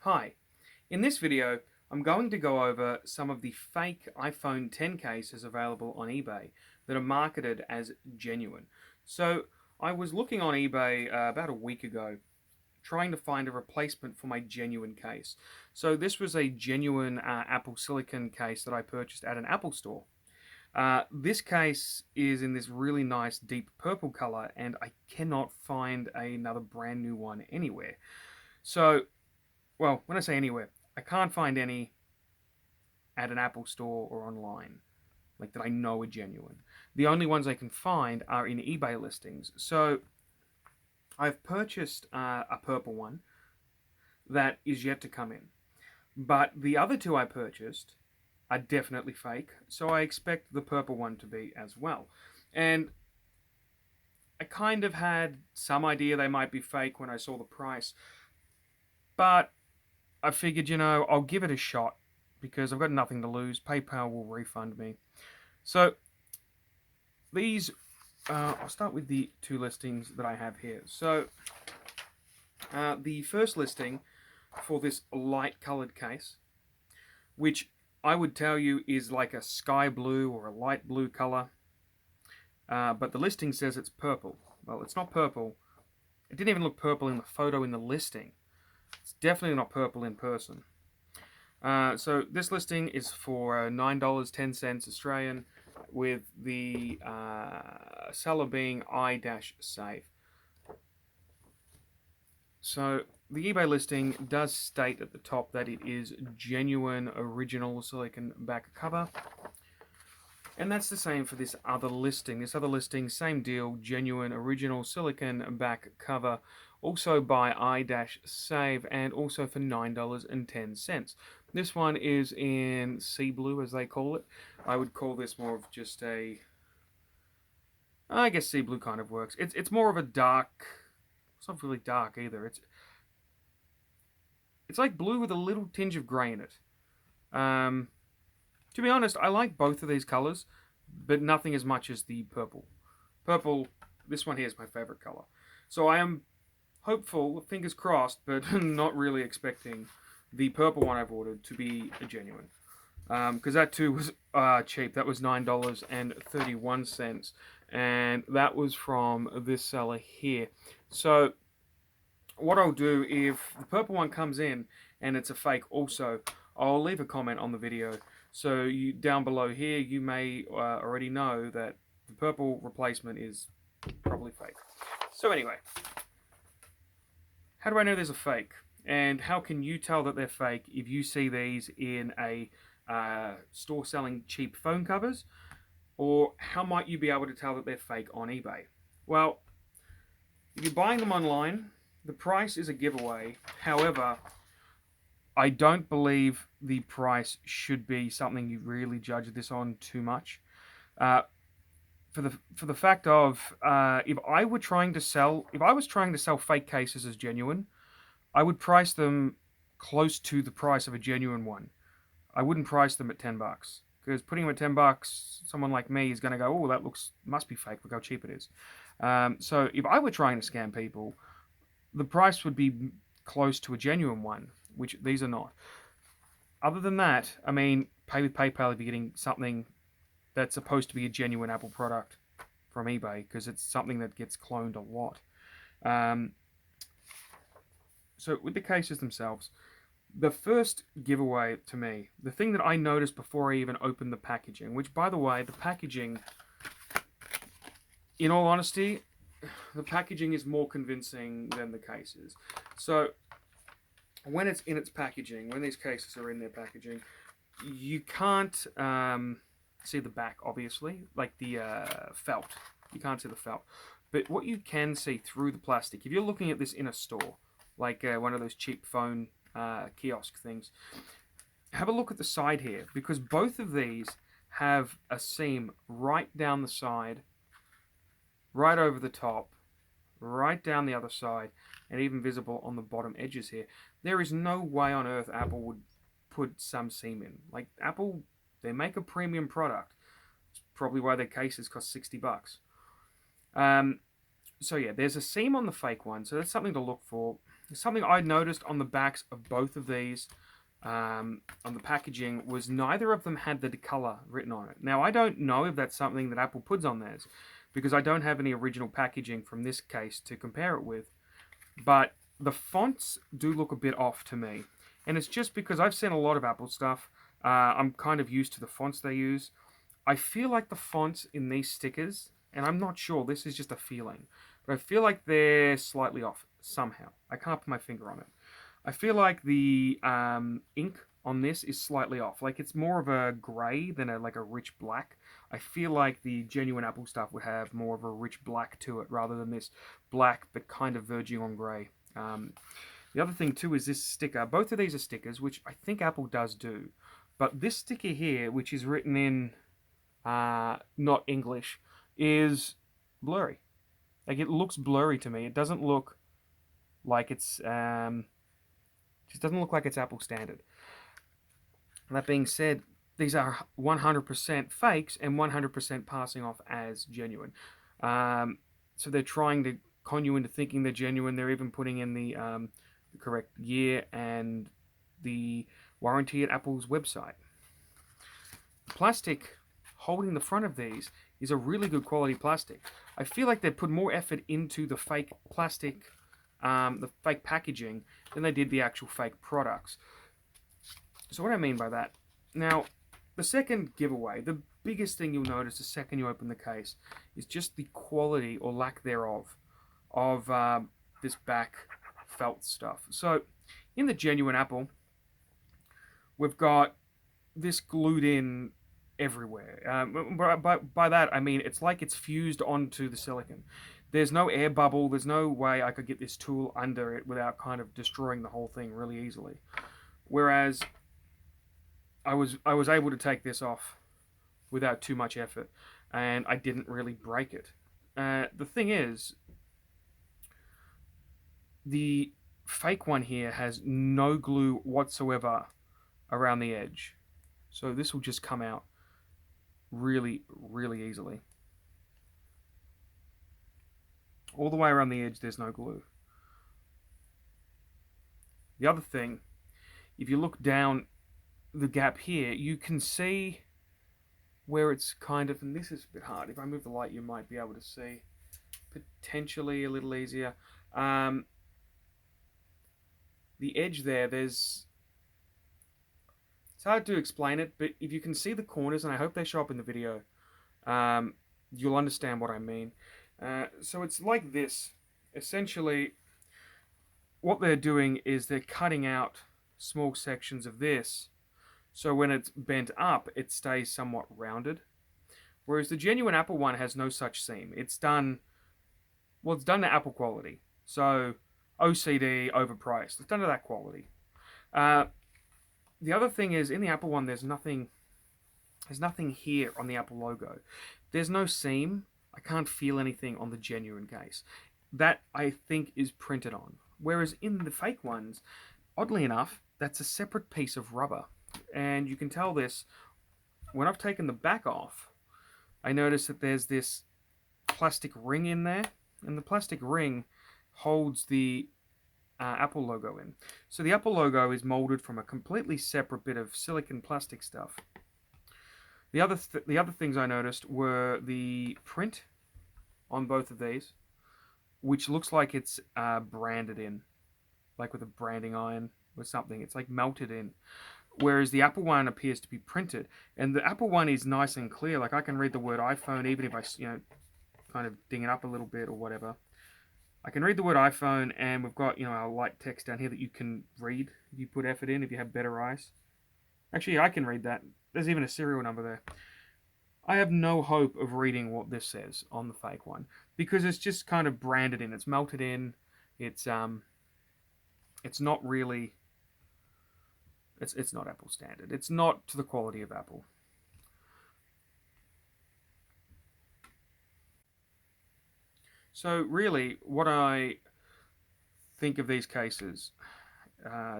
Hi, in this video I'm going to go over some of the fake iPhone 10 cases available on eBay that are marketed as genuine. So I was looking on eBay about a week ago trying to find a replacement for my genuine case. So this was a genuine Apple Silicon case that I purchased at an Apple store. This case is in this really nice deep purple color and I cannot find another brand new one anywhere. So well, when I say anywhere, I can't find any at an Apple store or online, like that I know are genuine. The only ones I can find are in eBay listings. So I've purchased a purple one that is yet to come in. But the other two I purchased are definitely fake, so I expect the purple one to be as well. And I kind of had some idea they might be fake when I saw the price, but I figured, I'll give it a shot because I've got nothing to lose. PayPal will refund me. So these, I'll start with the two listings that I have here. So the first listing for this light colored case, which I would tell you is like a sky blue or a light blue color, but the listing says it's purple. Well, it's not purple. It didn't even look purple in the photo in the listing. It's definitely not purple in person. So this listing is for $9.10 Australian, with the seller being i-save. So the eBay listing does state at the top that it is genuine original silicon back cover. And that's the same for this other listing. This other listing, same deal, genuine original silicon back cover, also by i-save, and also for $9.10. This one is in sea blue, as they call it. I would call this more of just a, I guess sea blue kind of works. It's more of a dark, it's not really dark either. It's like blue with a little tinge of grey in it. To be honest, I like both of these colors, but nothing as much as the purple. Purple, this one here is my favorite color. So I am hopeful, fingers crossed, but not really expecting the purple one I've ordered to be a genuine. Because that too was cheap. That was $9.31, and that was from this seller here. So what I'll do, if the purple one comes in and it's a fake also, I'll leave a comment on the video. So you down below here, you may already know that the purple replacement is probably fake. So anyway, how do I know there's a fake? And how can you tell that they're fake if you see these in a store selling cheap phone covers? Or how might you be able to tell that they're fake on eBay? Well, if you're buying them online, the price is a giveaway. However, I don't believe the price should be something you really judge this on too much. For the fact of if I was trying to sell fake cases as genuine, I would price them close to the price of a genuine one. I wouldn't price them at $10 because putting them at $10, someone like me is going to go, "Oh, that must be fake. Look how cheap it is." So if I were trying to scam people, the price would be close to a genuine one, which these are not. Other than that, I mean, pay with PayPal if you're getting something that's supposed to be a genuine Apple product from eBay, because it's something that gets cloned a lot. So with the cases themselves, the first giveaway to me, the thing that I noticed before I even opened the packaging, which by the way, the packaging, in all honesty, the packaging is more convincing than the cases. So when it's in its packaging, when these cases are in their packaging, you can't see the back, obviously, like the felt. You can't see the felt. But what you can see through the plastic, if you're looking at this in a store, like one of those cheap phone kiosk things, have a look at the side here, because both of these have a seam right down the side, right over the top, right down the other side, and even visible on the bottom edges here. There is no way on earth Apple would put some seam in. Like, Apple, they make a premium product. It's probably why their cases cost $60. So yeah, there's a seam on the fake one, so that's something to look for. Something I noticed on the backs of both of these, on the packaging, was neither of them had the color written on it. Now, I don't know if that's something that Apple puts on theirs, because I don't have any original packaging from this case to compare it with. But the fonts do look a bit off to me. And it's just because I've seen a lot of Apple stuff. I'm kind of used to the fonts they use. I feel like the fonts in these stickers, and I'm not sure, this is just a feeling, but I feel like they're slightly off somehow. I can't put my finger on it. I feel like the ink on this is slightly off. Like it's more of a grey than like a rich black. I feel like the genuine Apple stuff would have more of a rich black to it rather than this black but kind of verging on grey. The other thing too is this sticker. Both of these are stickers, which I think Apple does do. But this sticker here, which is written in not English, is blurry. Like it looks blurry to me. It doesn't look like it's just doesn't look like it's Apple standard. That being said, these are 100% fakes and 100% passing off as genuine. So they're trying to con you into thinking they're genuine. They're even putting in the correct year and the warranty at Apple's website. Plastic holding the front of these is a really good quality plastic. I feel like they put more effort into the fake plastic, the fake packaging, than they did the actual fake products. So what do I mean by that? Now, the second giveaway, the biggest thing you'll notice the second you open the case, is just the quality or lack thereof of this back felt stuff. So, in the genuine Apple, we've got this glued in everywhere. By that, I mean it's like it's fused onto the silicon. There's no air bubble. There's no way I could get this tool under it without kind of destroying the whole thing really easily. Whereas I was able to take this off without too much effort, and I didn't really break it. The thing is, the fake one here has no glue whatsoever around the edge, so this will just come out really, really easily. All the way around the edge, there's no glue. The other thing, if you look down the gap here, you can see where it's kind of, and this is a bit hard. If I move the light, you might be able to see potentially a little easier. The edge there, it's hard to explain it, but if you can see the corners, and I hope they show up in the video, you'll understand what I mean. So it's like this. Essentially, what they're doing is they're cutting out small sections of this, so when it's bent up, it stays somewhat rounded. Whereas the genuine Apple one has no such seam. It's done to Apple quality. So OCD, overpriced. It's done to that quality. The other thing is, in the Apple one, there's nothing here on the Apple logo. There's no seam. I can't feel anything on the genuine case. That, I think, is printed on. Whereas in the fake ones, oddly enough, that's a separate piece of rubber. And you can tell this, when I've taken the back off, I notice that there's this plastic ring in there. And the plastic ring holds the Apple logo in. So the Apple logo is molded from a completely separate bit of silicon plastic stuff. The other things I noticed were the print on both of these, which looks like it's branded in, like with a branding iron or something. It's like melted in. Whereas the Apple one appears to be printed. And the Apple one is nice and clear. Like I can read the word iPhone even if I, kind of ding it up a little bit or whatever. I can read the word iPhone, and we've got, a light text down here that you can read if you put effort in, if you have better eyes. Actually, I can read that. There's even a serial number there. I have no hope of reading what this says on the fake one, because it's just kind of branded in. It's melted in. It's not really... It's not Apple standard. It's not to the quality of Apple. So really, what I think of these cases,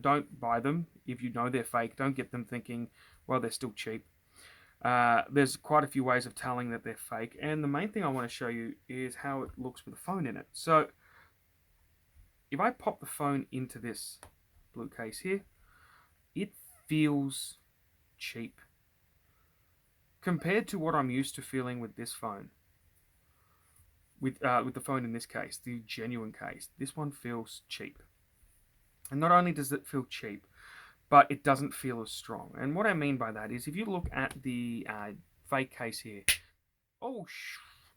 don't buy them if you know they're fake. Don't get them thinking, well, they're still cheap. There's quite a few ways of telling that they're fake, and the main thing I want to show you is how it looks with a phone in it. So if I pop the phone into this blue case here, it feels cheap compared to what I'm used to feeling with this phone. With the phone in this case, the genuine case, this one feels cheap. And not only does it feel cheap, but it doesn't feel as strong. And what I mean by that is if you look at the fake case here, oh,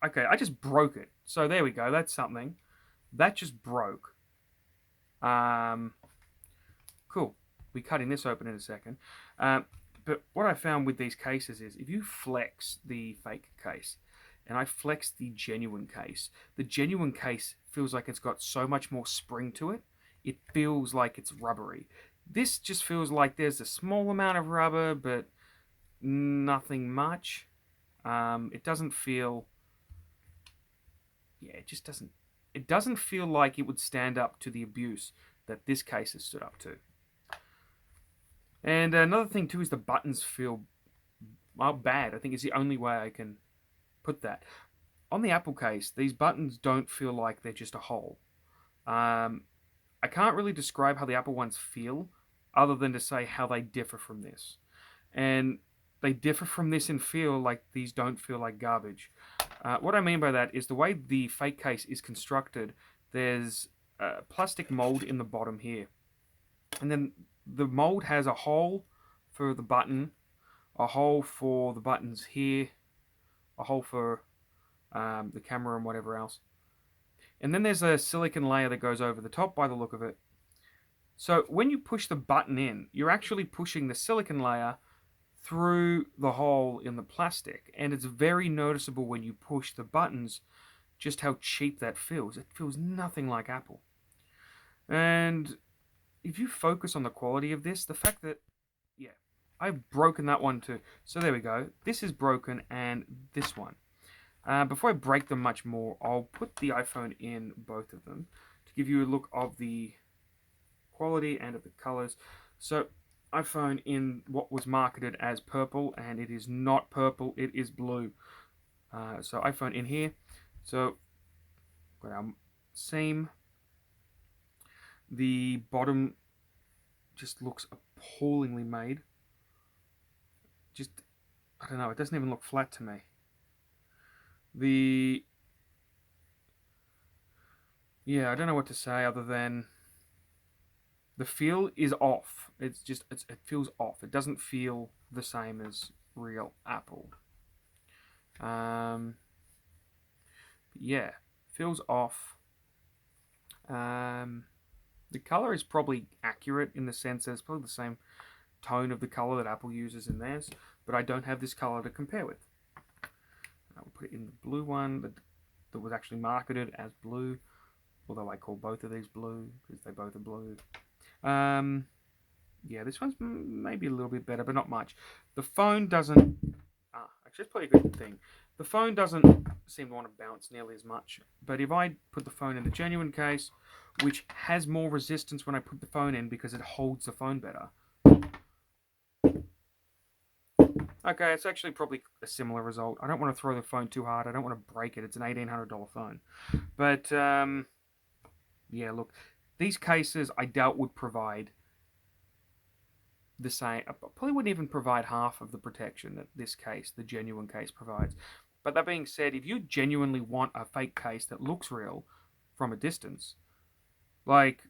okay, I just broke it. So there we go. That's something. That just broke. Cool. We'll be cutting this open in a second. But what I found with these cases is if you flex the fake case and I flex the genuine case feels like it's got so much more spring to it. It feels like it's rubbery. This just feels like there's a small amount of rubber, but nothing much. It doesn't feel... Yeah, it just doesn't... It doesn't feel like it would stand up to the abuse that this case has stood up to. And another thing too is the buttons feel bad. I think it's the only way I can put that. On the Apple case, these buttons don't feel like they're just a hole. I can't really describe how the Apple ones feel other than to say how they differ from this. And they differ from this in feel like these don't feel like garbage. What I mean by that is the way the fake case is constructed, there's a plastic mold in the bottom here. And then the mold has a hole for the button, a hole for the buttons here, a hole for the camera and whatever else. And then there's a silicone layer that goes over the top by the look of it. So when you push the button in, you're actually pushing the silicone layer through the hole in the plastic. And it's very noticeable when you push the buttons just how cheap that feels. It feels nothing like Apple. And if you focus on the quality of this, the fact that, yeah, I've broken that one too. So there we go. This is broken and this one. Before I break them much more, I'll put the iPhone in both of them to give you a look of the quality and of the colors. So iPhone in what was marketed as purple, and it is not purple, it is blue. So iPhone in here. So got our seam. The bottom just looks appallingly made. Just, I don't know, it doesn't even look flat to me. Yeah, I don't know what to say other than the feel is off. It feels off. It doesn't feel the same as real Apple. Yeah, feels off. The color is probably accurate in the sense that it's probably the same tone of the color that Apple uses in theirs, but I don't have this color to compare with. I will put it in the blue one that was actually marketed as blue, although I call both of these blue because they both are blue. Yeah, this one's maybe a little bit better, but not much. The phone doesn't... actually, it's probably a good thing. The phone doesn't seem to want to bounce nearly as much, but if I put the phone in the genuine case, which has more resistance when I put the phone in because it holds the phone better. Okay, it's actually probably a similar result. I don't want to throw the phone too hard. I don't want to break it. It's an $1,800 phone. But, yeah, look, these cases I doubt would provide the same. I probably wouldn't even provide half of the protection that this case, the genuine case, provides. But that being said, if you genuinely want a fake case that looks real from a distance, like,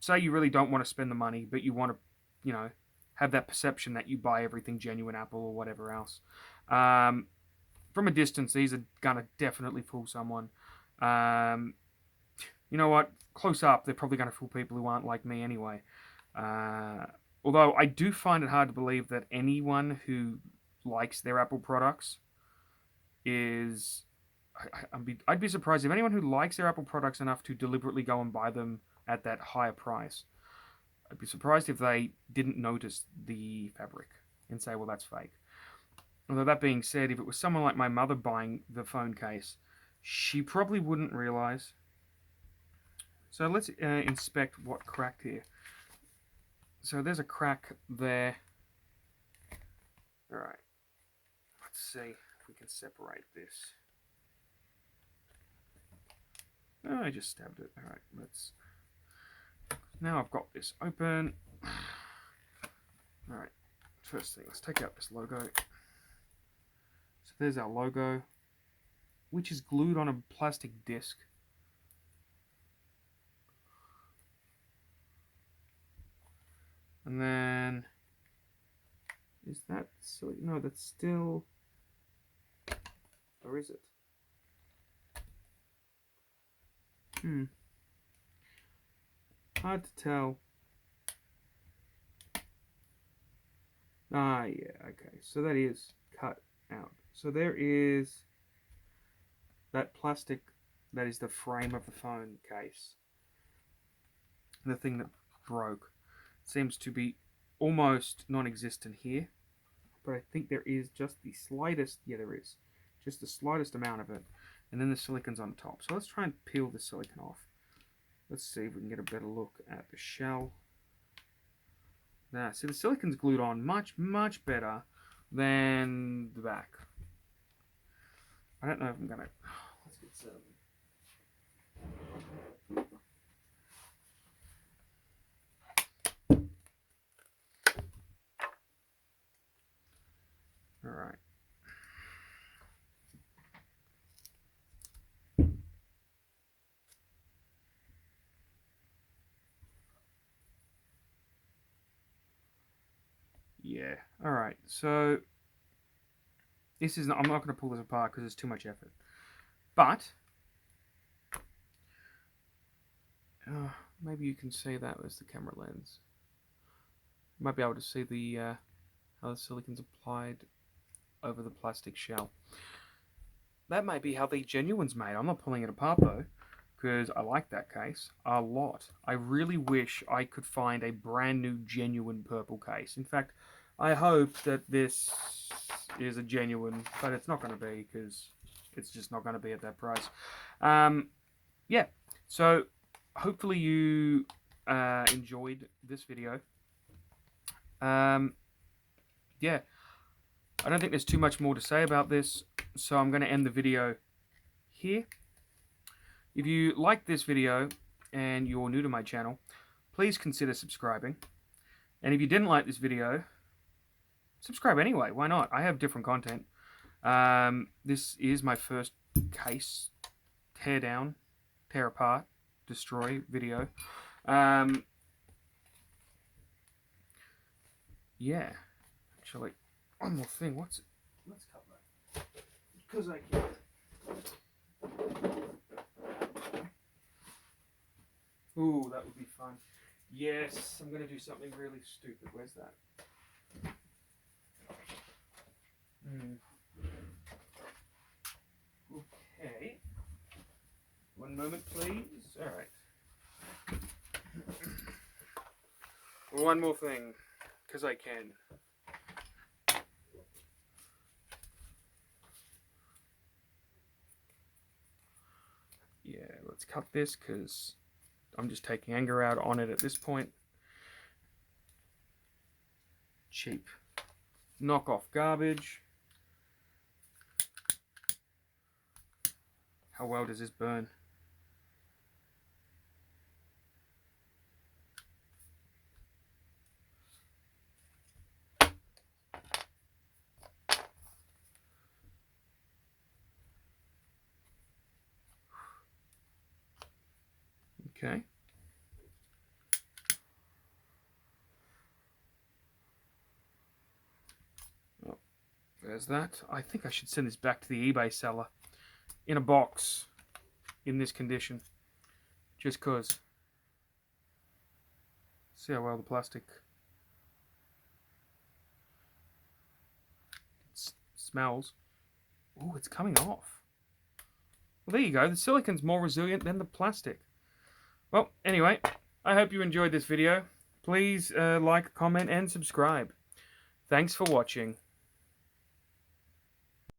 say you really don't want to spend the money, but you want to, you know, have that perception that you buy everything genuine Apple or whatever else. From a distance, these are going to definitely fool someone. You know what? Close up, they're probably going to fool people who aren't like me anyway. Although I do find it hard to believe that anyone who likes their Apple products is... I'd be surprised if anyone who likes their Apple products enough to deliberately go and buy them at that higher price. I'd be surprised if they didn't notice the fabric and say, well, that's fake. Although that being said, if it was someone like my mother buying the phone case, she probably wouldn't realize. So let's inspect what cracked here. So there's a crack there. All right. Let's see if we can separate this. Oh, I just stabbed it. All right, let's... Now I've got this open. Alright, first thing, let's take out this logo. So there's our logo, which is glued on a plastic disc. And then, is that silly? No, that's still, or is it? Hard to tell. Ah, yeah, okay. So that is cut out. So there is that plastic that is the frame of the phone case. The thing that broke seems to be almost non-existent here. But I think there is just the slightest, yeah, there is. Just the slightest amount of it. And then the silicon's on top. So let's try and peel the silicon off. Let's see if we can get a better look at the shell. Now, see, the silicon's glued on much, much better than the back. I don't know if I'm going to... Let's get some... Alright. Yeah. Alright, so this is not, I'm not going to pull this apart because it's too much effort. But maybe you can see that as the camera lens. You might be able to see the how the silicon's applied over the plastic shell. That may be how the genuine's made. I'm not pulling it apart though, because I like that case a lot. I really wish I could find a brand new genuine purple case. In fact, I hope that this is a genuine, but it's not going to be because it's just not going to be at that price. Yeah, so hopefully you enjoyed this video. Yeah, I don't think there's too much more to say about this, so I'm going to end the video here. If you like this video and you're new to my channel, please consider subscribing. And if you didn't like this video, subscribe anyway. Why not? I have different content. This is my first case tear down, tear apart, destroy video. Yeah. Actually, one more thing. What's it? Let's cut that. Because I can. Ooh, that would be fun. Yes, I'm going to do something really stupid. Where's that? Okay. One moment, please. Alright. One more thing. Because I can. Yeah, let's cut this because I'm just taking anger out on it at this point. Cheap. Knock off garbage. How well does this burn? Okay. Oh, there's that. I think I should send this back to the eBay seller in a box in this condition. Just cause. See how well the plastic smells. Oh, it's coming off. Well, there you go. The silicon's more resilient than the plastic. Well, anyway, I hope you enjoyed this video. Please like, comment, and subscribe. Thanks for watching.